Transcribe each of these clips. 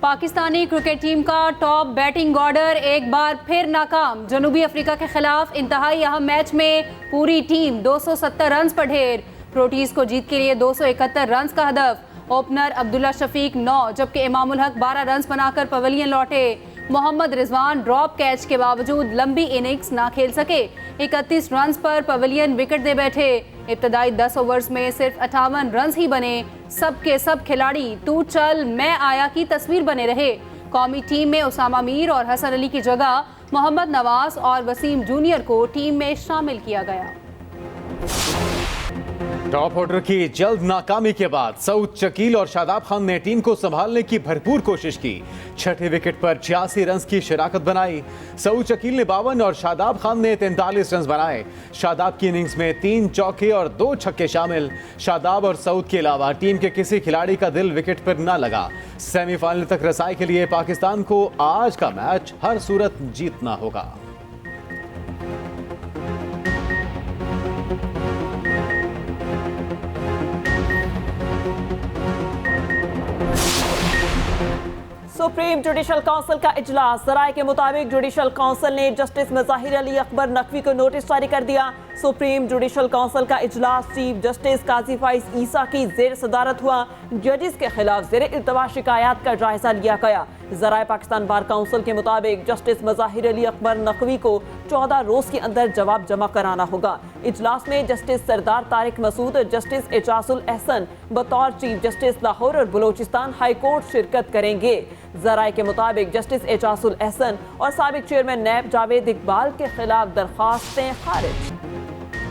Pakistani cricket team का top batting order एक बार फिर नाकाम। जनूबी अफ्रीका के खिलाफ इंतहाई अहम मैच में पूरी टीम 270 रन पर ढेर। प्रोटीज को जीत के लिए 271 रन का हदफ। ओपनर अब्दुल्ला शफीक 9 जबकि इमामुल हक 12 रन बनाकर पवेलियन लौटे। मोहम्मद रिजवान ड्रॉप कैच के बावजूद लंबी इनिंग्स ना खेल सके। 31 रन पर पवेलियन विकेट दे बैठे। इब्तदाई 10 ओवर्स में सिर्फ 58 रन ही बने। सब के सब खिलाड़ी तू चल मैं आया की तस्वीर बने रहे। कौमी टीम में उसामा मीर और हसन अली की जगह मोहम्मद नवाज और वसीम जूनियर को टीम में शामिल किया गया। टॉप ऑर्डर की जल्द नाकामी के बाद सऊद शकील और शादाब खान ने टीम को संभालने की भरपूर कोशिश की। छठे विकेट पर 86 रन की शराकत बनाई। सऊद शकील ने 52 और शादाब खान ने 43 रन बनाए। शादाब की इनिंग्स में 3 चौके और 2 छक्के शामिल। शादाब और सऊद के अलावा टीम के किसी खिलाड़ी का दिल विकेट पर न लगा। सेमीफाइनल तक रसाई के लिए पाकिस्तान को आज का मैच हर सूरत जीतना होगा। सुप्रीम जुडिशल काउंसिल का इजलास। जराये के मुताबिक जुडिशल काउंसिल ने जस्टिस मज़ाहिर अली अकबर नकवी को नोटिस जारी कर दिया। सुप्रीम जुडिशल काउंसिल का इजलास चीफ जस्टिस काजी फाइज ईसा की जेर सदारत हुआ। जजेस के खिलाफ जेर इल्तवा शिकायत का जायजा लिया गया। जराये पाकिस्तान बार काउंसिल के मुताबिक जस्टिस मज़ाहिर अली अकबर नकवी को 14 रोज के अंदर जवाब जमा कराना होगा। इजलास में जस्टिस सरदार तारिक मसूद, जस्टिस एजाजुल एहसन बतौर चीफ जस्टिस लाहौर और बलोचिस्तान हाई कोर्ट शिरकत करेंगे। जराये के मुताबिक जस्टिस एजाजुल एहसन और साबिक चेयरमैन नैब जावेद इकबाल के खिलाफ दरखास्तें खारिज।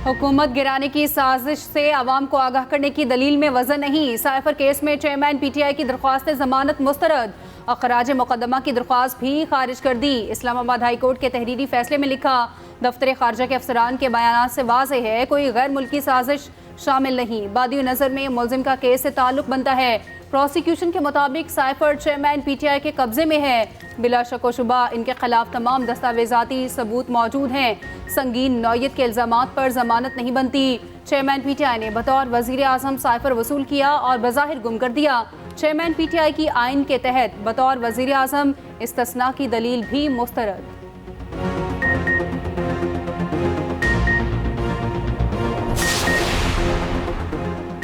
हुकूमत गिराने की साजिश से आवाम को आगाह करने की दलील में वजन नहीं। साइफर केस में चेयरमैन PTI की दरख्वास्त जमानत मुस्तरद। अखराज मुकदमा की दरख्वास्त भी खारिज कर दी। इस्लामाबाद हाई कोर्ट के तहरीरी फैसले में लिखा, दफ्तर खारजा के अफसरान के बयान से वाज़ेह है कोई गैर मुल्की साजिश शामिल नहीं। बादी नज़र में मुलजिम का केस से ताल्लुक बनता है। प्रोसिक्यूशन के मुताबिक साइफर चेयरमैन PTI के कब्जे में है। बिला शक व शुबा इनके खिलाफ तमाम दस्तावेजाती सबूत मौजूद हैं। संगीन नौयत के इल्जामात पर जमानत नहीं बनती। चेयरमैन PTI ने बतौर वजीर आजम साइफर वसूल किया और बज़ाहिर गुम कर दिया। चेयरमैन PTI की आइन के तहत बतौर वजीर आजम इस्तिस्ना की दलील भी मुस्तरद।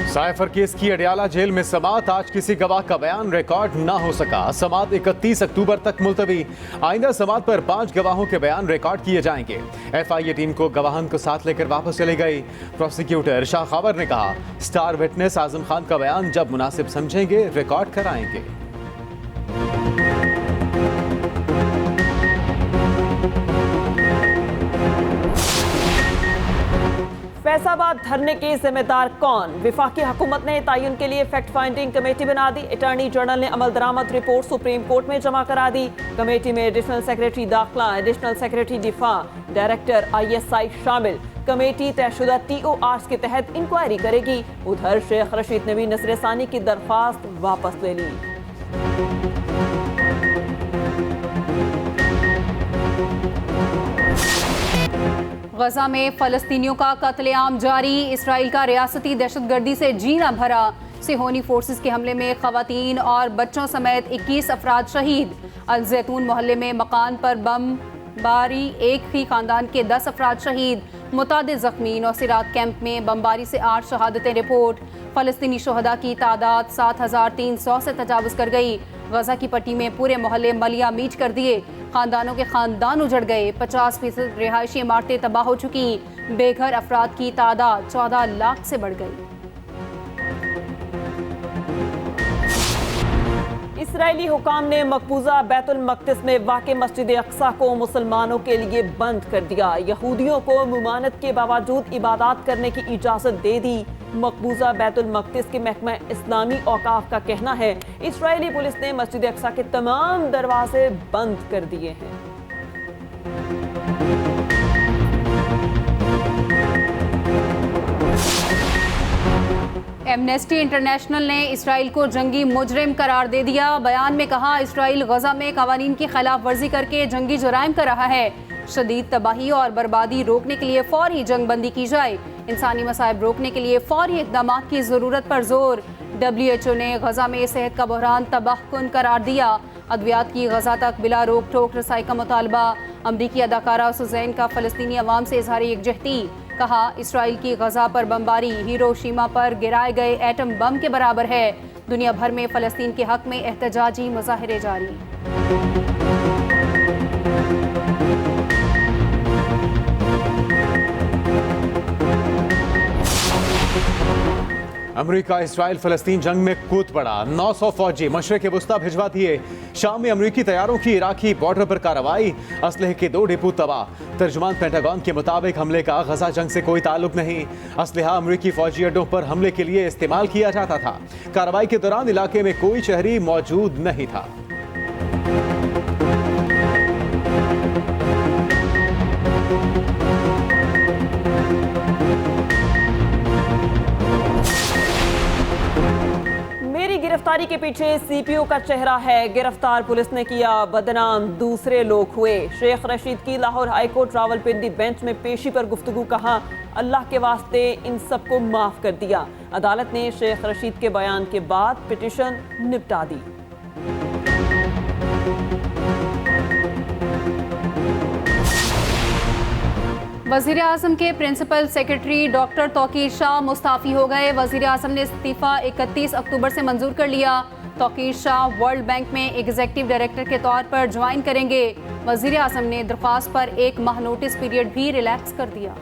साइफर केस की अडियाला जेल में समाअत। आज किसी गवाह का बयान रिकॉर्ड न हो सका। समाअत 31 अक्टूबर तक मुलतवी। आइंदा समाअत पर 5 गवाहों के बयान रिकॉर्ड किए जाएंगे। FIA टीम को गवाहान को साथ लेकर वापस चली गई। प्रोसिक्यूटर शाह खबर ने कहा, स्टार विटनेस आजम खान का बयान जब मुनासिब समझेंगे रिकॉर्ड कराएंगे। फैसलाबाद धरने के जिम्मेदार कौन? विफाकी हुकूमत ने तयन के लिए फैक्ट फाइंडिंग कमेटी बना दी। अटॉर्नी जनरल ने अमल दरामद रिपोर्ट सुप्रीम कोर्ट में जमा करा दी। कमेटी में एडिशनल सेक्रेटरी दाखिला, एडिशनल सेक्रेटरी दिफा, डायरेक्टर ISI शामिल। कमेटी तयशुदा TORs के तहत इंक्वायरी करेगी। उधर शेख रशीद ने भी नसर सानी की दरख्वास्त वापस ले ली। गजा में फलस्तीनियों का कत्लेआम जारी। इसराइल का रियासती दहशतगर्दी से जीना भरा। सिहोनी फोर्सेस के हमले में खवातीन और बच्चों समेत 21 अफराद शहीद। अल जैतून मोहल्ले में मकान पर बम बारी, एक ही खानदान के 10 अफराद शहीद। मुतादिद जख्मी। नौसिरात कैंप में बमबारी से 8 शहादतें रिपोर्ट। फलस्तीनी शोहदा की तादाद 7300 से तजावुज़ कर गई। गजा की पट्टी में पूरे मोहल्ले मलिया मीट कर दिए। खानदानों के खानदान उजड़ गए। 50% रिहायशी इमारतें तबाह हो चुकी। बेघर अफराद की तादाद 14 लाख से बढ़ गई। इसराइली हुकाम ने मकबूजा बैतुल मक़दिस में वाक़े मस्जिद अक्सा को मुसलमानों के लिए बंद कर दिया। यहूदियों को मुमानत के बावजूद इबादत करने की इजाज़त दे दी। मकबूजा बैतुल मक़दिस के महकमा इस्लामी औकाफ का कहना है इसराइली पुलिस ने मस्जिद अक्सा के तमाम दरवाजे बंद कर दिए हैं। एमनेस्टी इंटरनेशनल ने इसराइल को जंगी मुजरिम करार दे दिया। बयान में कहा, इसराइल गजा में कवानीन की खिलाफ वर्जी करके जंगी जुराइम कर रहा है। शदीद तबाही और बर्बादी रोकने के लिए फौरी जंगबंदी की जाए। इंसानी मसाइब रोकने के लिए फौरी इक़दाम की ज़रूरत पर जोर। WHO ने गजा में सेहत का बहरान तबाहकुन करार दिया। अद्वियात की गजा तक बिला रोक टोक रसाई का मुतालबा। अमरीकी अदाकारा सुजैन का फ़लस्तीनी अवाम से इजहार यकजहती। कहा, इसराइल की गजा पर बमबारी हिरोशिमा पर गिराए गए एटम बम के बराबर है। दुनिया भर में फ़लस्तीन के हक में एहतजाजी मुजाहरे जारी। अमेरिका इसराइल फलस्तीन जंग में कूद पड़ा। 900 फौजी मशरिक़ वुस्ता भिजवा दिए। शाम में अमेरिकी तैयारों की इराकी बॉर्डर पर कार्रवाई। असलहे के 2 डिपो तबाह। तर्जुमान पेंटागन के मुताबिक हमले का गजा जंग से कोई ताल्लुक नहीं। असलहा अमेरिकी फौजी अड्डों पर हमले के लिए इस्तेमाल किया जाता था। कार्रवाई के दौरान इलाके में कोई शहरी मौजूद नहीं था। गिरफ्तारी के पीछे सीपीओ का चेहरा है। गिरफ्तार पुलिस ने किया बदनाम, दूसरे लोग हुए। शेख रशीद की लाहौर हाईकोर्ट रावलपिंडी बेंच में पेशी पर गुफ्तगू। कहा, अल्लाह के वास्ते इन सबको माफ कर दिया। अदालत ने शेख रशीद के बयान के बाद पिटीशन निपटा दी। वज़ीर आज़म के principal secretary doctor Tauqeer Shah मुस्ताफ़ी हो गए। वज़ीर आज़म ने इस्तीफ़ा 31 अक्टूबर से मंजूर कर लिया। तौकीर शाह वर्ल्ड बैंक में एग्जीक्यूटिव डायरेक्टर के तौर पर ज्वाइन करेंगे। वज़ीर आज़म ने दरख्वास्त पर 1 माह नोटिस पीरियड भी रिलैक्स कर दिया।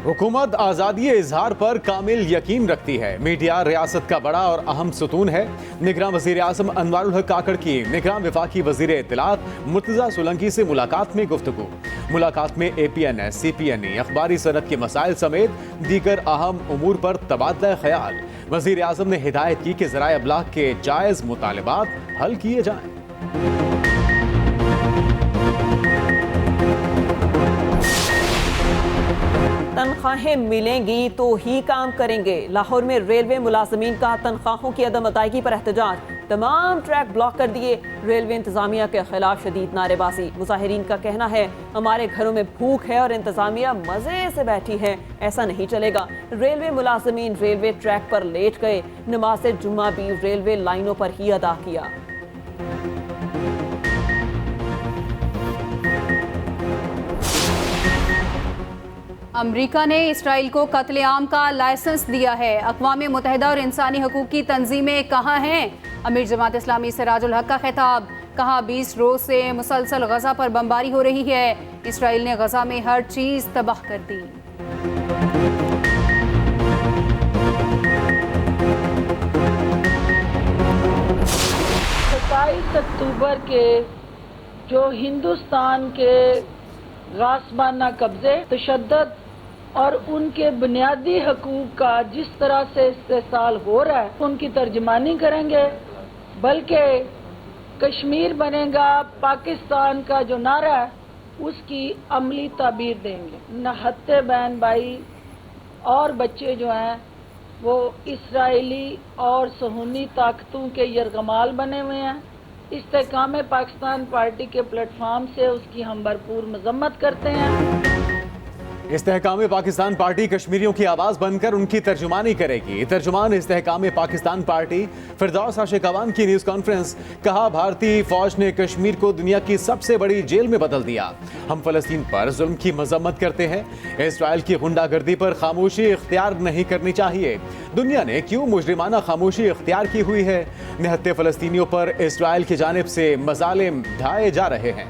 हुकूमत आज़ादी इजहार पर कामिल यकीन रखती है। मीडिया रियासत का बड़ा और अहम सुतून है। निगरान वज़ीर आज़म अनवारुल हक काकड़ की निगरान वफाकी वज़ीर इत्तलात मुर्तज़ा सोलंकी से मुलाकात में गुफ्तगू। मुलाकात में APNS, CPNE, अखबारी सनत के मसाइल समेत दीगर अहम उमूर पर तबादला ख्याल। वज़ीर आज़म ने हिदायत की कि ज़राए अबलाग के जायज़ मुतालबात हल किए जाएं। तनख्वाहें मिलेंगी तो ही काम करेंगे। लाहौर में रेलवे मुलाजमीन का तनख्वाहों की अदम अदायगी पर एहतजाज। तमाम ट्रैक ब्लॉक कर दिए। रेलवे इंतजामिया के खिलाफ शदीद नारेबाजी। मुजाहिरीन का कहना है, हमारे घरों में भूख है और इंतजामिया मजे से बैठी है, ऐसा नहीं चलेगा। रेलवे मुलाजमीन रेलवे ट्रैक पर लेट गए। नमाज जुम्मा भी रेलवे लाइनों पर ही अदा किया। अमरीका ने इसराइल को कत्लेआम का लाइसेंस दिया है। अक़वाम मुत्तहिदा और इंसानी हकूक़ की तंजीमें कहाँ हैं? अमीर जमात इस्लामी सिराजुल हक का खिताब। कहा, 20 रोज़ से मुसलसल गजा पर बमबारी हो रही है। इसराइल ने गजा में हर चीज़ तबाह कर दी। 27 अक्टूबर के जो हिंदुस्तान के गासबाना कब्जे, तशद्दुद और उनके बुनियादी हकूक़ का जिस तरह से इस्तेसाल हो रहा है, उनकी तर्जमानी करेंगे। बल्कि कश्मीर बनेगा पाकिस्तान का जो नारा है, उसकी अमली ताबीर देंगे। नहत्ते बहन भाई और बच्चे जो हैं वो इसराइली और सहूनी ताकतों के यरगमाल बने हुए हैं। इस्तेकाम पाकिस्तान पार्टी के प्लेटफॉर्म से उसकी हम भरपूर मजम्मत करते हैं। इस्तेहकाम पाकिस्तान पार्टी कश्मीरियों की आवाज़ बनकर उनकी तर्जुमानी करेगी। तर्जुमान इस्तेहकाम पाकिस्तान पार्टी फिरदौस आशिक अवान की न्यूज़ कॉन्फ्रेंस। कहा, भारतीय फौज ने कश्मीर को दुनिया की सबसे बड़ी जेल में बदल दिया। हम फ़लस्तीन पर जुल्म की मजम्मत करते हैं। इसराइल की गुंडागर्दी पर खामोशी इख्तियार नहीं करनी चाहिए। दुनिया ने क्यों मुजरिमाना खामोशी इख्तियार की हुई है? निहत्ते फ़लस्तीनियों पर इसराइल की जानिब से मजालिम ढाए जा रहे हैं।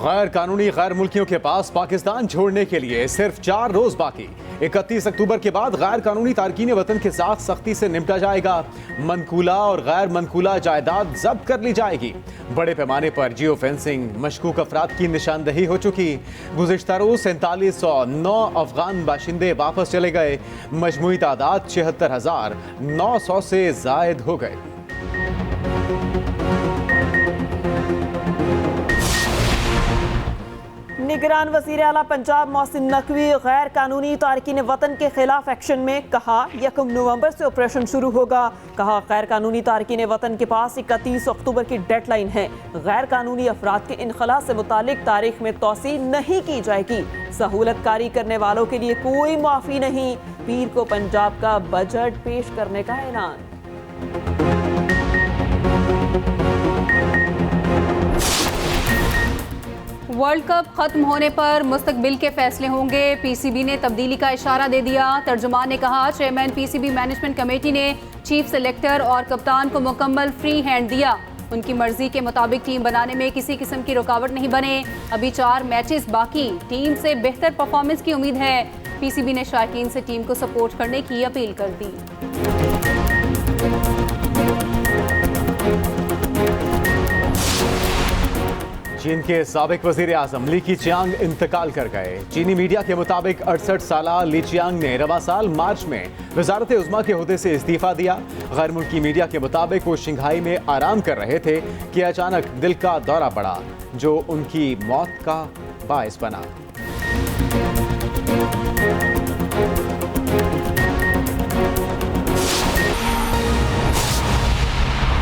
गैर कानूनी गैर मुल्कियों के पास पाकिस्तान छोड़ने के लिए सिर्फ 4 रोज बाकी। 31 अक्टूबर के बाद गैर कानूनी तारकीन वतन के साथ सख्ती से निपटा जाएगा। मनकूला और गैर मनकूला जायदाद जब्त कर ली जाएगी। बड़े पैमाने पर जियो फेंसिंग, मशकूक अफराद की निशानदही हो चुकी। गुज़िश्ता रोज 4709 अफगान बाशिंदे वापस चले गए। मजमूई तादाद 76,900 से जायद हो गए। निगरान वज़ीर आला पंजाब मोहसिन नकवी गैर कानूनी तारकीन वतन के खिलाफ एक्शन में, कहा 1 नवंबर से ऑपरेशन शुरू होगा। कहा गैर कानूनी तारकीन वतन के पास 31 अक्टूबर की डेडलाइन है। गैर कानूनी अफराद के इनखला से मुतालिक तारीख में तोसी नहीं की जाएगी। सहूलत कारी करने वालों के लिए कोई माफ़ी नहीं। पीर को पंजाब का बजट पेश करने का ऐलान। वर्ल्ड कप खत्म होने पर मुस्तकबिल के फैसले होंगे। पीसीबी ने तब्दीली का इशारा दे दिया। तर्जुमान ने कहा चेयरमैन पीसीबी मैनेजमेंट कमेटी ने चीफ सेलेक्टर और कप्तान को मुकम्मल फ्री हैंड दिया। उनकी मर्जी के मुताबिक टीम बनाने में किसी किस्म की रुकावट नहीं बने। अभी 4 मैचेस बाकी, टीम से बेहतर परफॉर्मेंस की उम्मीद है। पीसीबी ने शायकीन से टीम को सपोर्ट करने की अपील कर दी। चीन के साबिक वजीर आजम ली कीचियांग इंतकाल कर गए। चीनी मीडिया के मुताबिक 68 साला ली चियांग ने रवा साल मार्च में वजारत उज़्मा के ओहदे से इस्तीफा दिया। गैर मुल्की मीडिया के मुताबिक वो शंघाई में आराम कर रहे थे कि अचानक दिल का दौरा पड़ा, जो उनकी मौत का बायस बना।